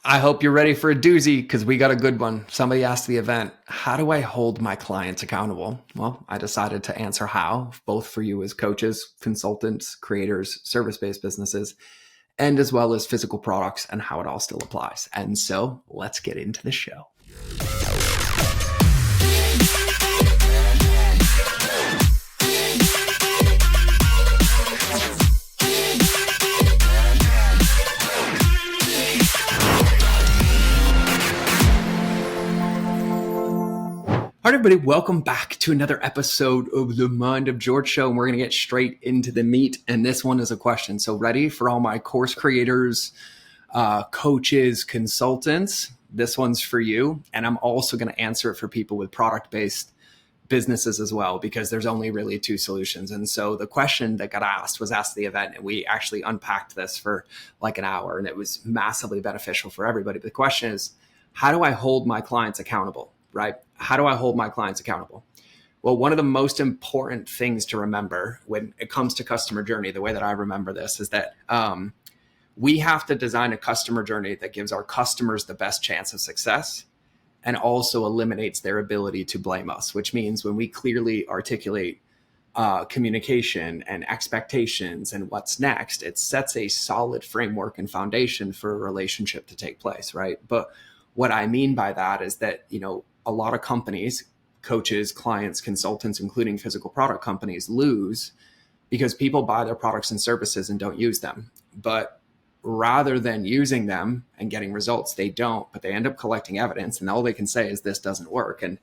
I hope you're ready for a doozy because we got a good one. Somebody asked the event, how do I hold my clients accountable? Well, I decided to answer how, both for you as coaches, consultants, creators, service-based businesses, and as well as physical products and how it all still applies. And so let's get into the show. All right, everybody, welcome back to another episode of the Mind of George Show. And we're going to get straight into the meat. And this one is a question. So ready for all my course creators, coaches, consultants? This one's for you. And I'm also going to answer it for people with product-based businesses as well, because there's only really two solutions. And so the question that got asked was asked at the event, and we actually unpacked this for like an hour, and it was massively beneficial for everybody. But the question is, how do I hold my clients accountable? Right? How do I hold my clients accountable? Well, one of the most important things to remember when it comes to customer journey, the way that I remember this is that we have to design a customer journey that gives our customers the best chance of success and also eliminates their ability to blame us, which means when we clearly articulate communication and expectations and what's next, it sets a solid framework and foundation for a relationship to take place, right? But what I mean by that is that, a lot of companies, coaches, clients, consultants, including physical product companies, lose because people buy their products and services and don't use them. But rather than using them and getting results, they don't, but they end up collecting evidence, and all they can say is this doesn't work. And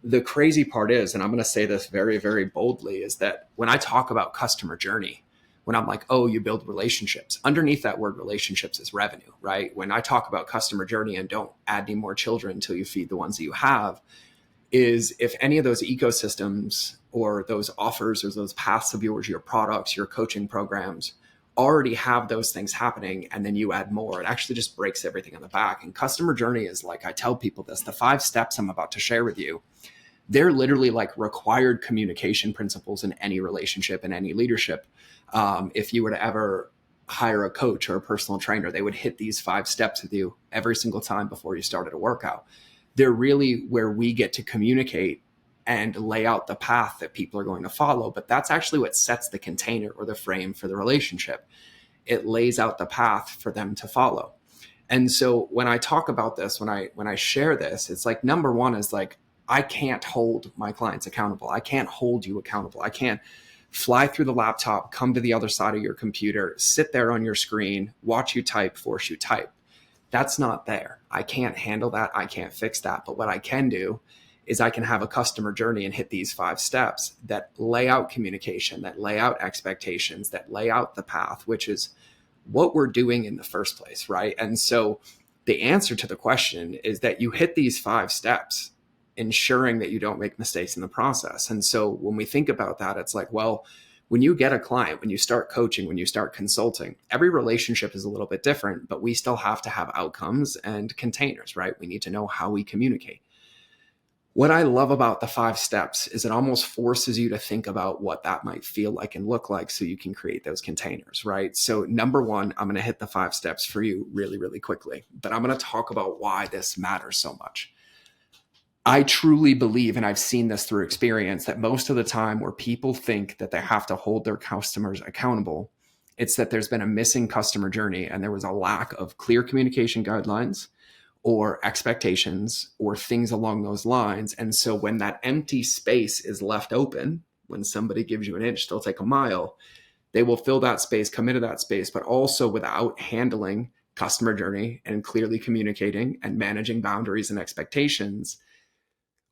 the crazy part is, and I'm going to say this very, very boldly, is that when I talk about customer journey, when I'm like, oh, you build relationships, underneath that word relationships is revenue, right? When I talk about customer journey and don't add any more children until you feed the ones that you have, is if any of those ecosystems or those offers or those paths of yours, your products, your coaching programs already have those things happening, and then you add more, it actually just breaks everything on the back. And customer journey is, like I tell people this, the 5 steps I'm about to share with you, they're literally like required communication principles in any relationship and any leadership. If you were to ever hire a coach or a personal trainer, they would hit these 5 steps with you every single time before you started a workout. They're really where we get to communicate and lay out the path that people are going to follow. But that's actually what sets the container or the frame for the relationship. It lays out the path for them to follow. And so when I talk about this, when I share this, it's like, number one is like, I can't hold my clients accountable. I can't hold you accountable. I can't fly through the laptop, come to the other side of your computer, sit there on your screen, watch you type, force you type. That's not there. I can't handle that. I can't fix that. But what I can do is I can have a customer journey and hit these 5 steps that lay out communication, that lay out expectations, that lay out the path, which is what we're doing in the first place, right? And so the answer to the question is that you hit these 5 steps, ensuring that you don't make mistakes in the process. And so when we think about that, it's like, well, when you get a client, when you start coaching, when you start consulting, every relationship is a little bit different, but we still have to have outcomes and containers, right? We need to know how we communicate. What I love about the 5 steps is it almost forces you to think about what that might feel like and look like so you can create those containers, right? So number one, I'm going to hit the 5 steps for you really, really quickly, but I'm going to talk about why this matters so much. I truly believe, and I've seen this through experience, that most of the time where people think that they have to hold their customers accountable, it's that there's been a missing customer journey and there was a lack of clear communication guidelines or expectations or things along those lines. And so when that empty space is left open, when somebody gives you an inch, they'll take a mile, they will fill that space, come into that space, but also without handling customer journey and clearly communicating and managing boundaries and expectations.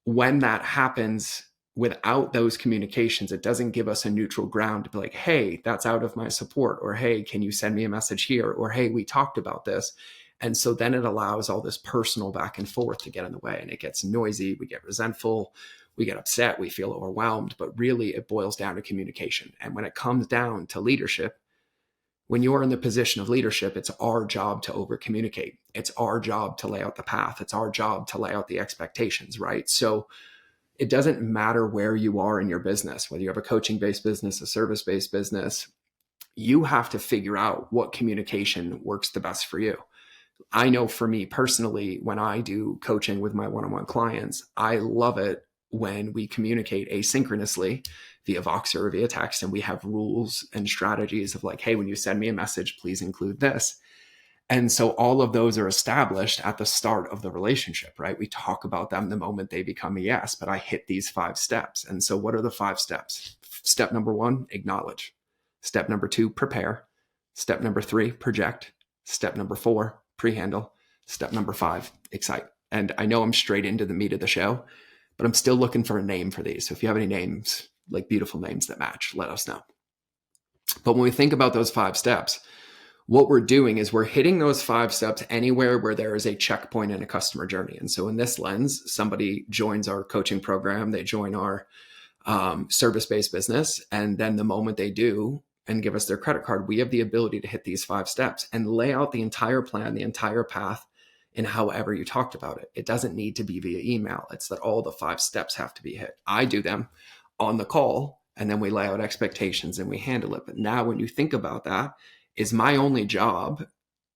When that happens without those communications, it doesn't give us a neutral ground to be like, hey, that's out of my support, or hey, can you send me a message here, or hey, we talked about this. And so then it allows all this personal back and forth to get in the way, and it gets noisy, we get resentful, we get upset, we feel overwhelmed, but really it boils down to communication. And when it comes down to leadership, when you're in the position of leadership, it's our job to over communicate. It's our job to lay out the path. It's our job to lay out the expectations, right? So it doesn't matter where you are in your business, whether you have a coaching-based business, a service-based business, you have to figure out what communication works the best for you. I know for me personally, when I do coaching with my one-on-one clients, I love it when we communicate asynchronously via Voxer or via text, and we have rules and strategies of like, hey, when you send me a message, please include this. And so all of those are established at the start of the relationship, right? We talk about them the moment they become a yes, but I hit these 5 steps. And so what are the 5 steps? Step number 1, acknowledge. Step number 2, prepare. Step number 3, project. Step number 4, pre-handle. Step number 5, excite. And I know I'm straight into the meat of the show, but I'm still looking for a name for these. So if you have any names, like beautiful names that match, let us know. But when we think about those 5 steps, what we're doing is we're hitting those 5 steps anywhere where there is a checkpoint in a customer journey. And so in this lens, somebody joins our coaching program, they join our service-based business. And then the moment they do and give us their credit card, we have the ability to hit these 5 steps and lay out the entire plan, the entire path in however you talked about it. It doesn't need to be via email. It's that all the 5 steps have to be hit. I do them on the call, and then we lay out expectations and we handle it. But now when you think about that, is my only job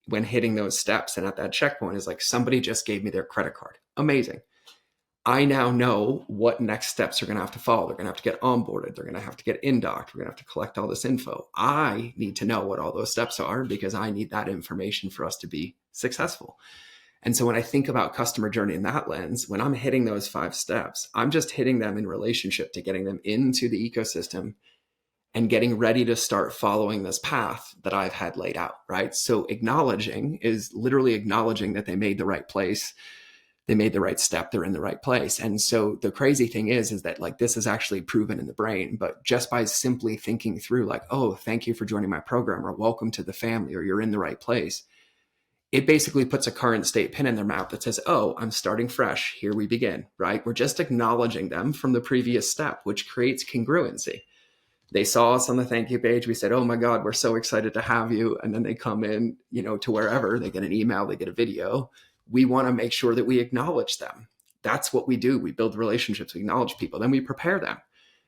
when hitting those steps and at that checkpoint is like, somebody just gave me their credit card. Amazing. I now know what next steps are going to have to follow. They're going to have to get onboarded. They're going to have to get in-docked. We're going to have to collect all this info. I need to know what all those steps are because I need that information for us to be successful. And so when I think about customer journey in that lens, when I'm hitting those 5 steps, I'm just hitting them in relationship to getting them into the ecosystem and getting ready to start following this path that I've had laid out, right? So acknowledging is literally acknowledging that they made the right place. They made the right step. They're in the right place. And so the crazy thing is that like this is actually proven in the brain, but just by simply thinking through like, oh, thank you for joining my program, or welcome to the family, or you're in the right place, it basically puts a current state pin in their mouth that says, oh, I'm starting fresh. Here we begin, right? We're just acknowledging them from the previous step, which creates congruency. They saw us on the thank you page. We said, oh my God, we're so excited to have you. And then they come in, to wherever, they get an email, they get a video. We want to make sure that we acknowledge them. That's what we do. We build relationships, we acknowledge people, then we prepare them.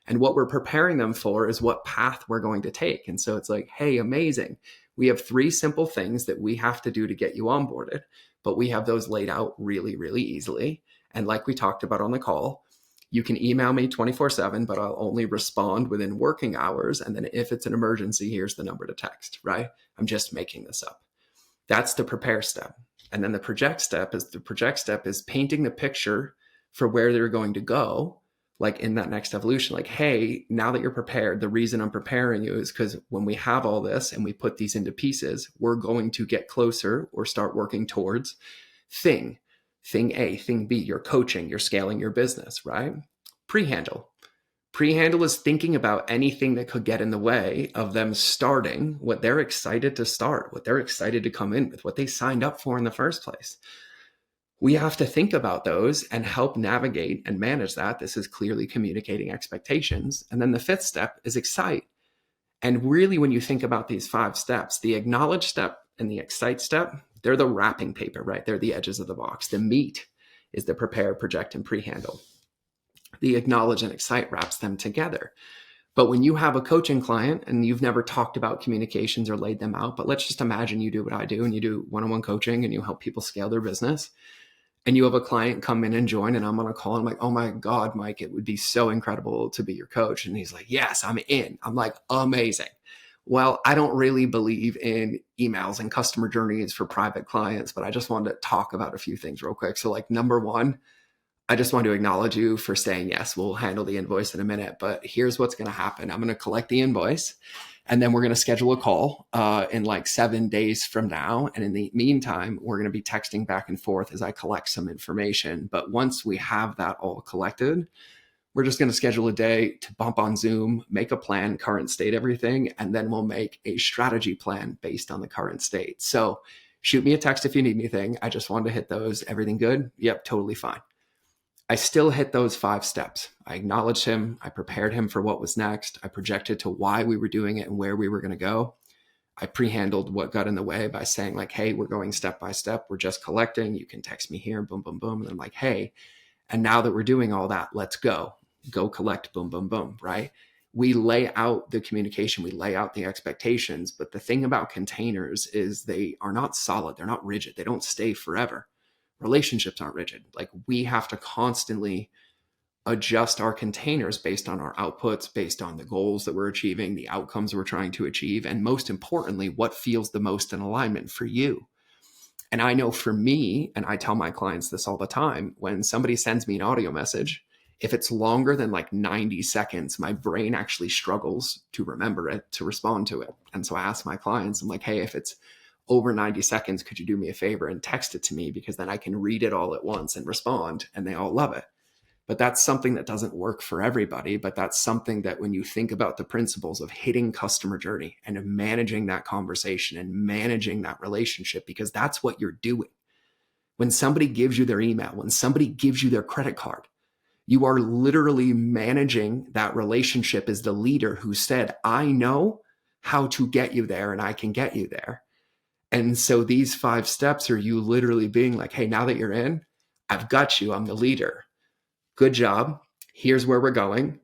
And what we're preparing them for is what path we're going to take. And so it's like, hey, amazing. We have 3 simple things that we have to do to get you onboarded, but we have those laid out really, really easily. And like we talked about on the call, you can email me 24/7, but I'll only respond within working hours. And then if it's an emergency, here's the number to text, right? I'm just making this up. That's the prepare step. And then the project step is painting the picture for where they're going to go, like in that next evolution. Like, hey, now that you're prepared, the reason I'm preparing you is because when we have all this and we put these into pieces, we're going to get closer or start working towards thing A, thing B, you're coaching, you're scaling your business, right? Pre-handle. Pre-handle is thinking about anything that could get in the way of them starting what they're excited to start, what they're excited to come in with, what they signed up for in the first place. We have to think about those and help navigate and manage that. This is clearly communicating expectations. And then the 5th step is excite. And really, when you think about these 5 steps, the acknowledge step and the excite step, they're the wrapping paper, right? They're the edges of the box. The meat is the prepare, project, and pre-handle. The acknowledge and excite wraps them together. But when you have a coaching client and you've never talked about communications or laid them out, but let's just imagine you do what I do and you do one-on-one coaching and you help people scale their business, and you have a client come in and join, and I'm on a call and I'm like, oh my God, Mike, it would be so incredible to be your coach. And he's like, yes, I'm in. I'm like, amazing. Well, I don't really believe in emails and customer journeys for private clients, but I just wanted to talk about a few things real quick. So like number 1, I just want to acknowledge you for saying yes. We'll handle the invoice in a minute, but here's what's going to happen. I'm going to collect the invoice, and then we're going to schedule a call in like 7 days from now. And in the meantime, we're going to be texting back and forth as I collect some information. But once we have that all collected, we're just going to schedule a day to bump on Zoom, make a plan, current state everything, and then we'll make a strategy plan based on the current state. So shoot me a text if you need anything. I just wanted to hit those. Everything good? Yep, totally fine. I still hit those 5 steps. I acknowledged him. I prepared him for what was next. I projected to why we were doing it and where we were going to go. I pre-handled what got in the way by saying like, hey, we're going step by step. We're just collecting. You can text me here, boom, boom, boom. And I'm like, hey, and now that we're doing all that, let's go collect, boom, boom, boom, right? we lay out the communication, we lay out the expectations. But the thing about containers is they are not solid. They're not rigid. They don't stay forever. Relationships aren't rigid. Like, we have to constantly adjust our containers based on our outputs, based on the goals that we're achieving, the outcomes we're trying to achieve, and most importantly, what feels the most in alignment for you. And I know for me, and I tell my clients this all the time, when somebody sends me an audio message, if it's longer than like 90 seconds, my brain actually struggles to remember it, to respond to it. And so I ask my clients, I'm like, hey, if it's over 90 seconds, could you do me a favor and text it to me? Because then I can read it all at once and respond, and they all love it. But that's something that doesn't work for everybody. But that's something that, when you think about the principles of hitting customer journey and of managing that conversation and managing that relationship, because that's what you're doing. When somebody gives you their email, when somebody gives you their credit card, you are literally managing that relationship as the leader who said, I know how to get you there and I can get you there. And so these 5 steps are you literally being like, hey, now that you're in, I've got you. I'm the leader. Good job. Here's where we're going.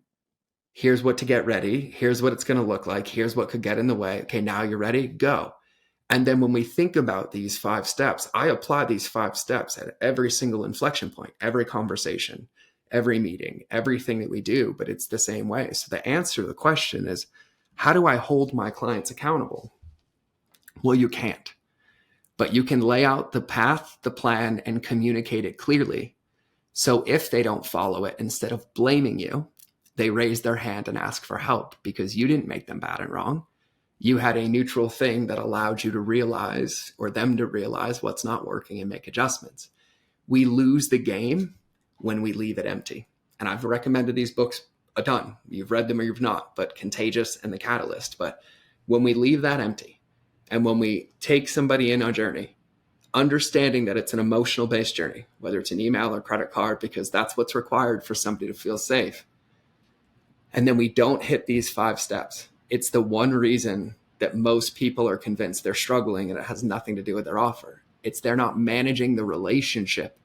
Here's what to get ready. Here's what it's going to look like. Here's what could get in the way. Okay, now you're ready. Go. And then when we think about these 5 steps, I apply these 5 steps at every single inflection point, every conversation, every meeting, everything that we do, but it's the same way. So the answer to the question is, how do I hold my clients accountable? Well, you can't, but you can lay out the path, the plan, and communicate it clearly. So if they don't follow it, instead of blaming you, they raise their hand and ask for help, because you didn't make them bad and wrong. You had a neutral thing that allowed you to realize, or them to realize, what's not working and make adjustments. We lose the game when we leave it empty. And I've recommended these books a ton. You've read them or you've not, but Contagious and The Catalyst. But when we leave that empty, and when we take somebody in our journey, understanding that it's an emotional based journey, whether it's an email or credit card, because that's what's required for somebody to feel safe. And then we don't hit these 5 steps. It's the one reason that most people are convinced they're struggling, and it has nothing to do with their offer. It's they're not managing the relationship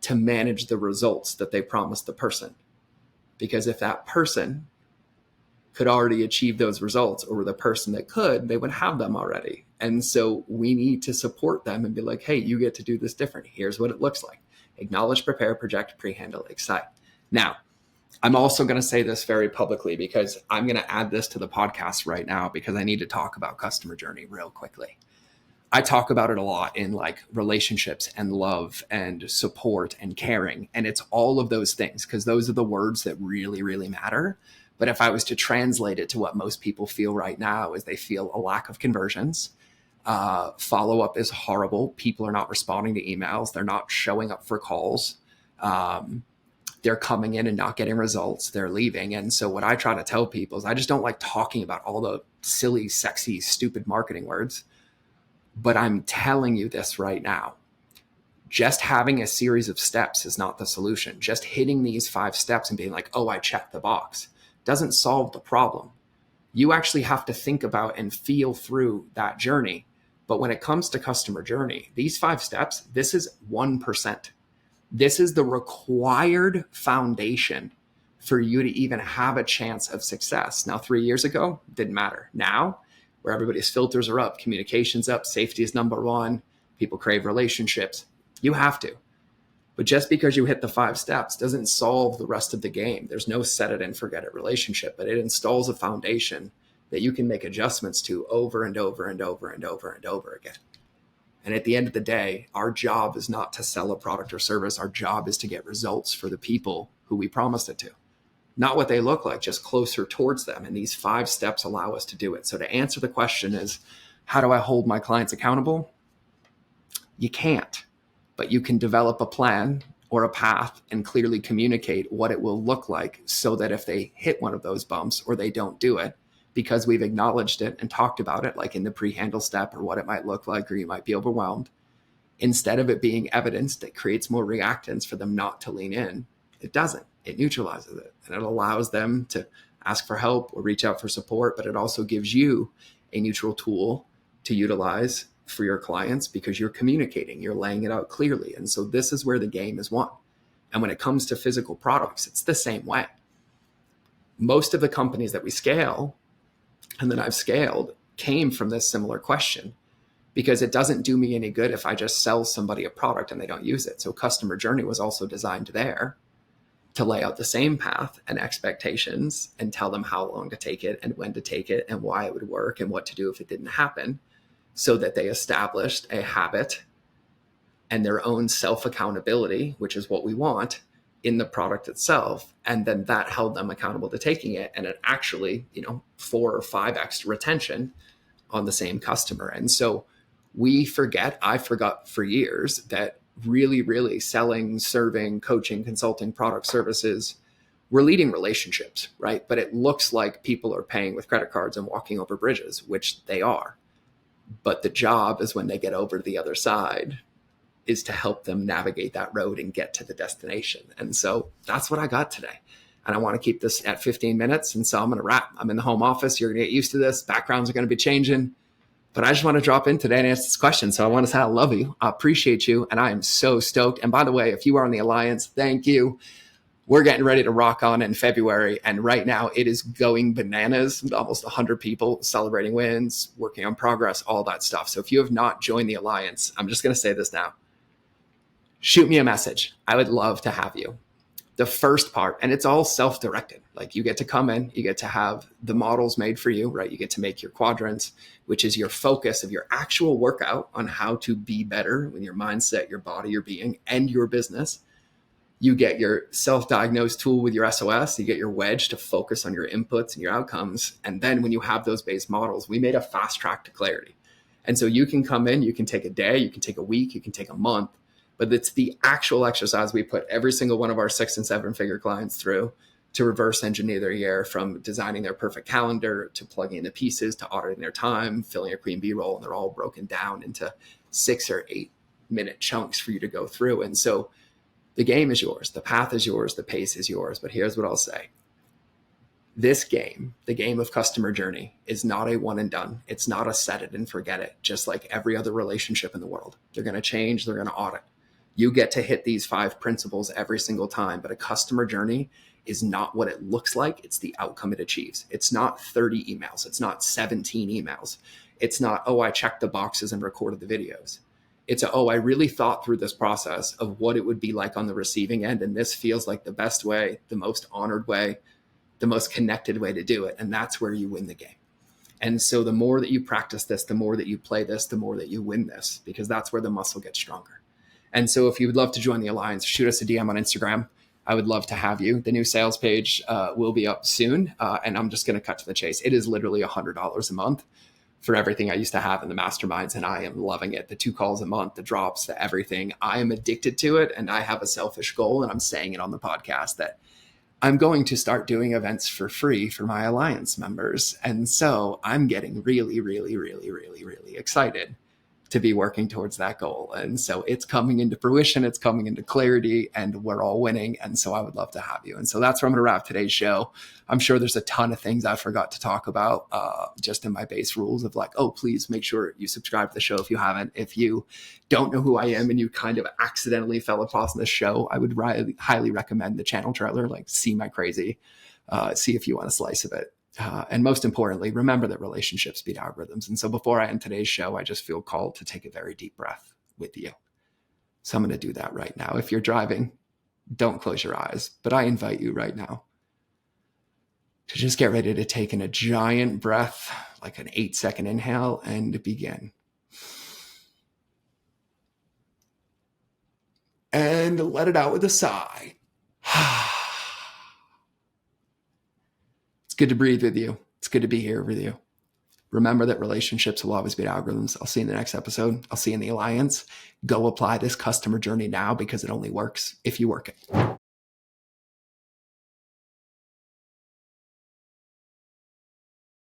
to manage the results that they promised the person. Because if that person could already achieve those results, or the person that could, they would have them already. And so we need to support them and be like, hey, you get to do this different. Here's what it looks like. Acknowledge, prepare, project, pre-handle, excite. Now, I'm also going to say this very publicly, because I'm going to add this to the podcast right now, because I need to talk about customer journey real quickly. I talk about it a lot in like relationships and love and support and caring. And it's all of those things, because those are the words that really, really matter. But if I was to translate it to what most people feel right now, is they feel a lack of conversions. Follow-up is horrible. People are not responding to emails. They're not showing up for calls. They're coming in and not getting results. They're leaving. And so what I try to tell people is, I just don't like talking about all the silly, sexy, stupid marketing words. But I'm telling you this right now. Just having a series of steps is not the solution. Just hitting these 5 steps and being like, oh, I checked the box, doesn't solve the problem. You actually have to think about and feel through that journey. But when it comes to customer journey, these 5 steps, this is 1%. This is the required foundation for you to even have a chance of success. Now, 3 years ago, didn't matter. Now, where everybody's filters are up, communication's up, safety is number 1, people crave relationships, you have to. But just because you hit the 5 steps doesn't solve the rest of the game. There's no set it and forget it relationship, but it installs a foundation that you can make adjustments to over and over and over and over and over again. And at the end of the day, our job is not to sell a product or service. Our job is to get results for the people who we promised it to. Not what they look like, just closer towards them. And these 5 steps allow us to do it. So to answer the question is, how do I hold my clients accountable? You can't, but you can develop a plan or a path and clearly communicate what it will look like, so that if they hit one of those bumps or they don't do it, because we've acknowledged it and talked about it, like in the pre-handle step, or what it might look like, or you might be overwhelmed, instead of it being evidence that creates more reactance for them not to lean in, it doesn't. It neutralizes it, and it allows them to ask for help or reach out for support. But it also gives you a neutral tool to utilize for your clients, because you're communicating, you're laying it out clearly. And so this is where the game is won. And when it comes to physical products, it's the same way. most of the companies that we scale and that I've scaled came from this similar question, because it doesn't do me any good if I just sell somebody a product and they don't use it. So customer journey was also designed there to lay out the same path and expectations and tell them how long to take it and when to take it and why it would work and what to do if it didn't happen, so that they established a habit and their own self-accountability, which is what we want, in the product itself. And then that held them accountable to taking it. And it actually, 4 or 5x retention on the same customer. And so I forgot for years that really, really selling, serving, coaching, consulting, product, services, we're leading relationships, right? But it looks like people are paying with credit cards and walking over bridges, which they are. But the job is when they get over to the other side is to help them navigate that road and get to the destination. And so that's what I got today. And I want to keep this at 15 minutes. And so I'm going to wrap. I'm in the home office. You're going to get used to this. Backgrounds are going to be changing. But I just want to drop in today and answer this question. So I want to say I love you. I appreciate you. And I am so stoked. And by the way, if you are on the Alliance, thank you. We're getting ready to rock on in February. And right now it is going bananas with almost 100 people celebrating wins, working on progress, all that stuff. So if you have not joined the Alliance, I'm just going to say this now. Shoot me a message. I would love to have you. The first part, and it's all self-directed. Like, you get to come in, you get to have the models made for you, right? You get to make your quadrants, which is your focus of your actual workout on how to be better with your mindset, your body, your being, and your business. You get your self-diagnosed tool with your SOS. You get your wedge to focus on your inputs and your outcomes. And then when you have those base models, we made a fast track to clarity. And so you can come in, you can take a day, you can take a week, you can take a month, but it's the actual exercise we put every single one of our 6 and 7 figure clients through to reverse engineer their year, from designing their perfect calendar to plugging in the pieces to auditing their time, filling a Queen Bee role. And they're all broken down into 6 or 8 minute chunks for you to go through. And so the game is yours. The path is yours. The pace is yours. But here's what I'll say. This game, the game of customer journey, is not a one and done. It's not a set it and forget it, just like every other relationship in the world. They're going to change. They're going to audit. You get to hit these 5 principles every single time, but a customer journey is not what it looks like. It's the outcome it achieves. It's not 30 emails. It's not 17 emails. It's not, oh, I checked the boxes and recorded the videos. It's I really thought through this process of what it would be like on the receiving end. And this feels like the best way, the most honored way, the most connected way to do it. And that's where you win the game. And so the more that you practice this, the more that you play this, the more that you win this, because that's where the muscle gets stronger. And so if you would love to join the Alliance, shoot us a DM on Instagram. I would love to have you. The new sales page will be up soon. And I'm just going to cut to the chase. It is literally $100 a month for everything I used to have in the masterminds. And I am loving it. The 2 calls a month, the drops, the everything. I am addicted to it. And I have a selfish goal. And I'm saying it on the podcast that I'm going to start doing events for free for my Alliance members. And so I'm getting really, really, really, really, really excited to be working towards that goal. And so it's coming into fruition, it's coming into clarity, and we're all winning. And so I would love to have you. And so that's where I'm going to wrap today's show. I'm sure there's a ton of things I forgot to talk about just in my base rules of like, oh, please make sure you subscribe to the show if you haven't. If you don't know who I am and you kind of accidentally fell across this show, I would highly recommend the channel trailer, like see my crazy, see if you want a slice of it. And most importantly, remember that relationships beat algorithms. And so before I end today's show, I just feel called to take a very deep breath with you. So I'm going to do that right now. If you're driving, don't close your eyes, but I invite you right now to just get ready to take in a giant breath, like an 8-second inhale, and begin. And let it out with a sigh. It's good to breathe with you. It's good to be here with you. Remember that relationships will always beat algorithms. I'll see you in the next episode. I'll see you in the Alliance. Go apply this customer journey now, because it only works if you work it.